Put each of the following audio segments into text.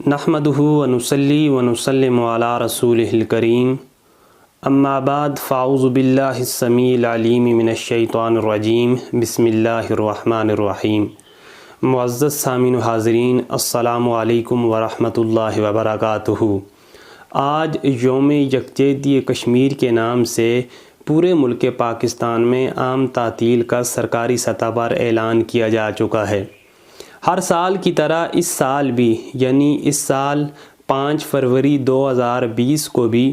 نحمدہ ونصلی ونسلم علی رسولہ الکریم اما بعد فاعوذ باللہ السمیع العلیم من الشیطان الرجیم بسم اللہ الرحمن الرحیم۔ معزز سامعین و حاضرین، السلام علیکم ورحمۃ اللہ وبرکاتہ۔ آج یوم یکجہتی کشمیر کے نام سے پورے ملک پاکستان میں عام تعطیل کا سرکاری سطح پر اعلان کیا جا چکا ہے۔ ہر سال کی طرح اس سال بھی، یعنی اس سال 5 فروری 2020 کو بھی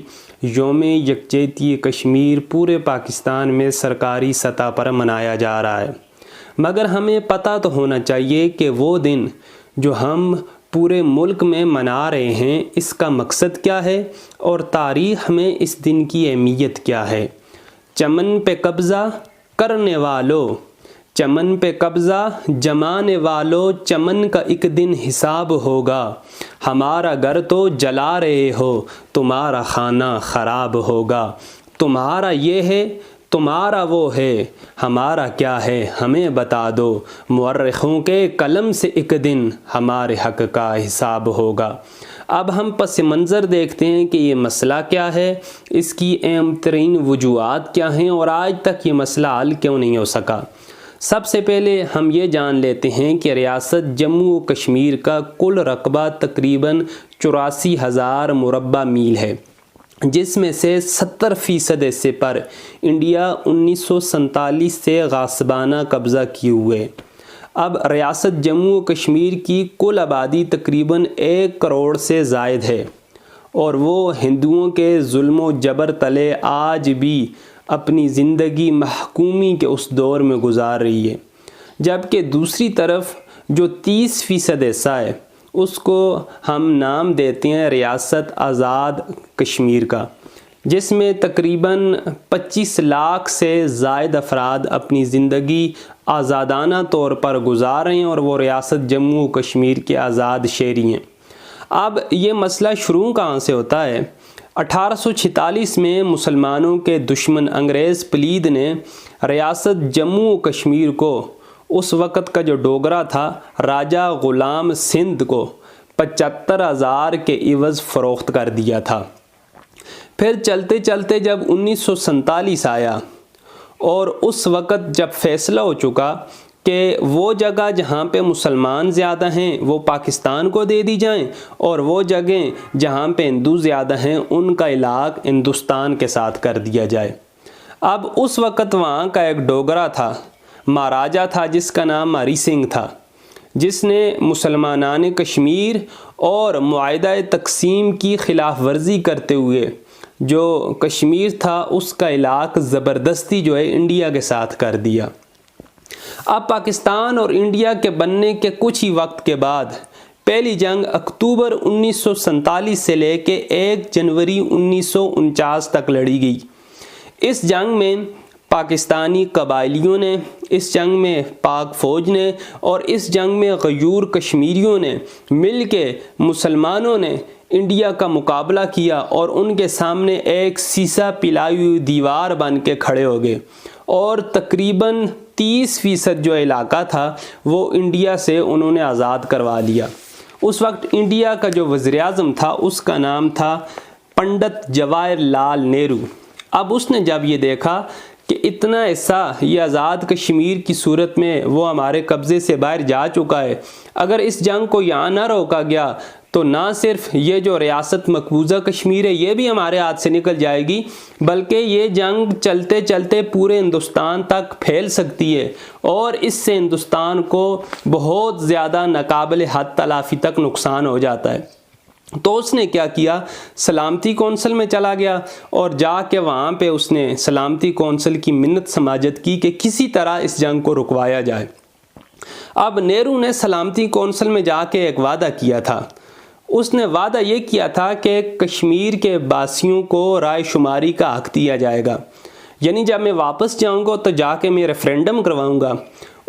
یوم یکجہتی کشمیر پورے پاکستان میں سرکاری سطح پر منایا جا رہا ہے۔ مگر ہمیں پتہ تو ہونا چاہیے کہ وہ دن جو ہم پورے ملک میں منا رہے ہیں، اس کا مقصد کیا ہے اور تاریخ میں اس دن کی اہمیت کیا ہے۔ چمن پہ قبضہ کرنے والوں، چمن پہ قبضہ جمانے والوں، چمن کا ایک دن حساب ہوگا۔ ہمارا گھر تو جلا رہے ہو، تمہارا خانہ خراب ہوگا۔ تمہارا یہ ہے، تمہارا وہ ہے، ہمارا کیا ہے ہمیں بتا دو۔ مورخوں کے قلم سے ایک دن ہمارے حق کا حساب ہوگا۔ اب ہم پس منظر دیکھتے ہیں کہ یہ مسئلہ کیا ہے، اس کی اہم ترین وجوہات کیا ہیں اور آج تک یہ مسئلہ حل کیوں نہیں ہو سکا۔ سب سے پہلے ہم یہ جان لیتے ہیں کہ ریاست جموں و کشمیر کا کل رقبہ تقریباً 84,000 مربع میل ہے، جس میں سے 70% حصے پر انڈیا 1947 سے غاصبانہ قبضہ کیے ہوئے۔ اب ریاست جموں و کشمیر کی کل آبادی تقریباً 1 کروڑ سے زائد ہے، اور وہ ہندوؤں کے ظلم و جبر تلے آج بھی اپنی زندگی محکومی کے اس دور میں گزار رہی ہے۔ جبکہ دوسری طرف جو 30% حصہ ہے، اس کو ہم نام دیتے ہیں ریاست آزاد کشمیر کا، جس میں تقریباً 25 لاکھ سے زائد افراد اپنی زندگی آزادانہ طور پر گزار رہے ہیں، اور وہ ریاست جموں و کشمیر کے آزاد شہری ہیں۔ اب یہ مسئلہ شروع کہاں سے ہوتا ہے؟ 1846 میں مسلمانوں کے دشمن انگریز پلید نے ریاست جموں و کشمیر کو اس وقت کا جو ڈوگرا تھا راجہ غلام سندھ کو 75,000 کے عوض فروخت کر دیا تھا۔ پھر چلتے چلتے جب 1947 آیا اور اس وقت جب فیصلہ ہو چکا کہ وہ جگہ جہاں پہ مسلمان زیادہ ہیں وہ پاکستان کو دے دی جائیں، اور وہ جگہیں جہاں پہ ہندو زیادہ ہیں ان کا علاق ہندوستان کے ساتھ کر دیا جائے۔ اب اس وقت وہاں کا ایک ڈوگرا تھا، مہاراجہ تھا، جس کا نام ہری سنگھ تھا، جس نے مسلمانان کشمیر اور معاہدہ تقسیم کی خلاف ورزی کرتے ہوئے جو کشمیر تھا اس کا علاق زبردستی جو ہے انڈیا کے ساتھ کر دیا۔ اب پاکستان اور انڈیا کے بننے کے کچھ ہی وقت کے بعد پہلی جنگ اکتوبر 1947 سے لے کے 1 جنوری 1949 تک لڑی گئی۔ اس جنگ میں پاکستانی قبائلیوں نے، اس جنگ میں پاک فوج نے، اور اس جنگ میں غیور کشمیریوں نے مل کے مسلمانوں نے انڈیا کا مقابلہ کیا، اور ان کے سامنے ایک سیسا پلائی ہوئی دیوار بن کے کھڑے ہو گئے، اور تقریباً 30% جو علاقہ تھا وہ انڈیا سے انہوں نے آزاد کروا لیا۔ اس وقت انڈیا کا جو وزیر اعظم تھا اس کا نام تھا پنڈت جواہر لال نہرو۔ اب اس نے جب یہ دیکھا کہ اتنا حصہ یہ آزاد کشمیر کی صورت میں وہ ہمارے قبضے سے باہر جا چکا ہے، اگر اس جنگ کو یہاں نہ روکا گیا تو نہ صرف یہ جو ریاست مقبوضہ کشمیر ہے یہ بھی ہمارے ہاتھ سے نکل جائے گی، بلکہ یہ جنگ چلتے چلتے پورے ہندوستان تک پھیل سکتی ہے، اور اس سے ہندوستان کو بہت زیادہ ناقابل حد تلافی تک نقصان ہو جاتا ہے۔ تو اس نے کیا کیا، سلامتی کونسل میں چلا گیا، اور جا کے وہاں پہ اس نے سلامتی کونسل کی منت سماجت کی کہ کسی طرح اس جنگ کو رکوایا جائے۔ اب نہرو نے سلامتی کونسل میں جا کے ایک وعدہ کیا تھا۔ اس نے وعدہ یہ کیا تھا کہ کشمیر کے باسیوں کو رائے شماری کا حق دیا جائے گا، یعنی جب میں واپس جاؤں گا تو جا کے میں ریفرینڈم کرواؤں گا۔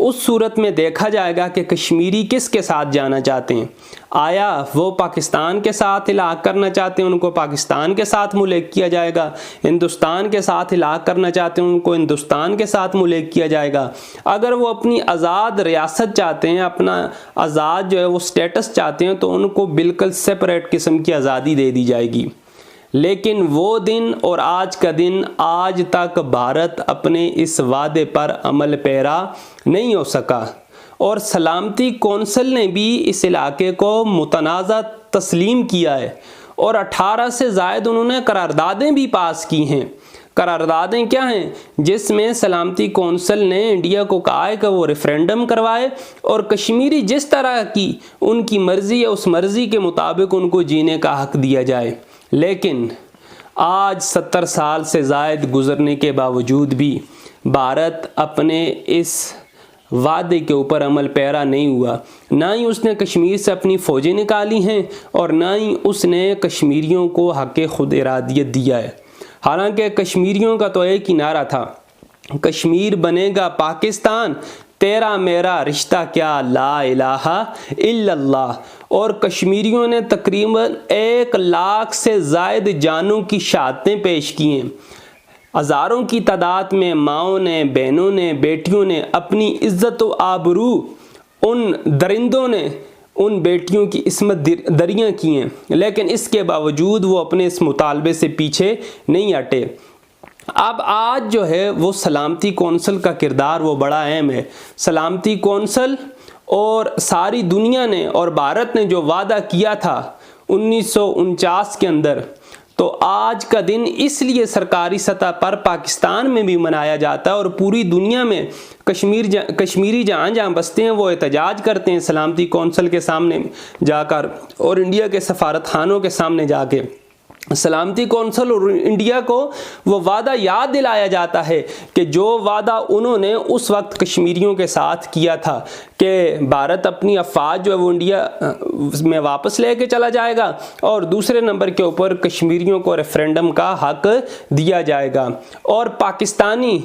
اس صورت میں دیکھا جائے گا کہ کشمیری کس کے ساتھ جانا چاہتے ہیں۔ آیا وہ پاکستان کے ساتھ ہلاک کرنا چاہتے ہیں، ان کو پاکستان کے ساتھ ملحق کیا جائے گا، ہندوستان کے ساتھ ہلاک کرنا چاہتے ہیں ان کو ہندوستان کے ساتھ ملحق کیا جائے گا۔ اگر وہ اپنی آزاد ریاست چاہتے ہیں، اپنا آزاد جو ہے وہ سٹیٹس چاہتے ہیں، تو ان کو بالکل سپریٹ قسم کی آزادی دے دی جائے گی۔ لیکن وہ دن اور آج کا دن، آج تک بھارت اپنے اس وعدے پر عمل پیرا نہیں ہو سکا، اور سلامتی کونسل نے بھی اس علاقے کو متنازع تسلیم کیا ہے، اور 18 سے زائد انہوں نے قراردادیں بھی پاس کی ہیں۔ قراردادیں کیا ہیں؟ جس میں سلامتی کونسل نے انڈیا کو کہا ہے کہ وہ ریفرینڈم کروائے، اور کشمیری جس طرح کی ان کی مرضی ہے اس مرضی کے مطابق ان کو جینے کا حق دیا جائے۔ لیکن آج 70 سال سے زائد گزرنے کے باوجود بھی بھارت اپنے اس وعدے کے اوپر عمل پیرا نہیں ہوا۔ نہ ہی اس نے کشمیر سے اپنی فوجیں نکالی ہیں، اور نہ ہی اس نے کشمیریوں کو حق خود ارادیت دیا ہے۔ حالانکہ کشمیریوں کا تو ایک ہی نعرہ تھا، کشمیر بنے گا پاکستان، تیرا میرا رشتہ کیا لا الہ الا اللہ۔ اور کشمیریوں نے تقریباً 1 لاکھ سے زائد جانوں کی شہادتیں پیش کی ہیں۔ ہزاروں کی تعداد میں ماؤں نے، بہنوں نے، بیٹیوں نے اپنی عزت و آبرو ان درندوں نے ان بیٹیوں کی عصمت دریاں کی ہیں، لیکن اس کے باوجود وہ اپنے اس مطالبے سے پیچھے نہیں ہٹے۔ اب آج جو ہے وہ سلامتی کونسل کا کردار وہ بڑا اہم ہے۔ سلامتی کونسل اور ساری دنیا نے اور بھارت نے جو وعدہ کیا تھا 1949 کے اندر، تو آج کا دن اس لیے سرکاری سطح پر پاکستان میں بھی منایا جاتا ہے، اور پوری دنیا میں کشمیری جہاں جہاں بستے ہیں وہ احتجاج کرتے ہیں سلامتی کونسل کے سامنے جا کر، اور انڈیا کے سفارت خانوں کے سامنے جا کے سلامتی کونسل اور انڈیا کو وہ وعدہ یاد دلایا جاتا ہے کہ جو وعدہ انہوں نے اس وقت کشمیریوں کے ساتھ کیا تھا کہ بھارت اپنی افواج جو ہے وہ انڈیا میں واپس لے کے چلا جائے گا، اور دوسرے نمبر کے اوپر کشمیریوں کو ریفرینڈم کا حق دیا جائے گا۔ اور پاکستانی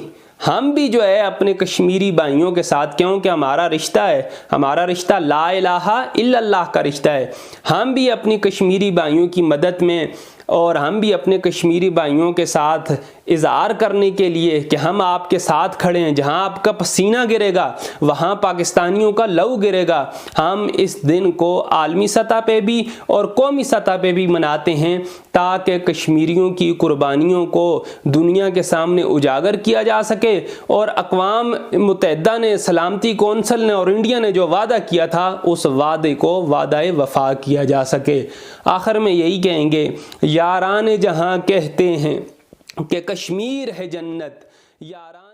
ہم بھی جو ہے اپنے کشمیری بھائیوں کے ساتھ، کیونکہ ہمارا رشتہ ہے، ہمارا رشتہ لا الہ الا اللہ کا رشتہ ہے، ہم بھی اپنی کشمیری بھائیوں کی مدد میں، اور ہم بھی اپنے کشمیری بھائیوں کے ساتھ اظہار کرنے کے لیے کہ ہم آپ کے ساتھ کھڑے ہیں، جہاں آپ کا پسینہ گرے گا وہاں پاکستانیوں کا لہو گرے گا، ہم اس دن کو عالمی سطح پہ بھی اور قومی سطح پہ بھی مناتے ہیں تاکہ کشمیریوں کی قربانیوں کو دنیا کے سامنے اجاگر کیا جا سکے، اور اقوام متحدہ نے، سلامتی کونسل نے اور انڈیا نے جو وعدہ کیا تھا اس وعدے کو وعدہ وفا کیا جا سکے۔ آخر میں یہی کہیں گے، یاران جہاں کہتے ہیں کہ کشمیر ہے جنت، یاران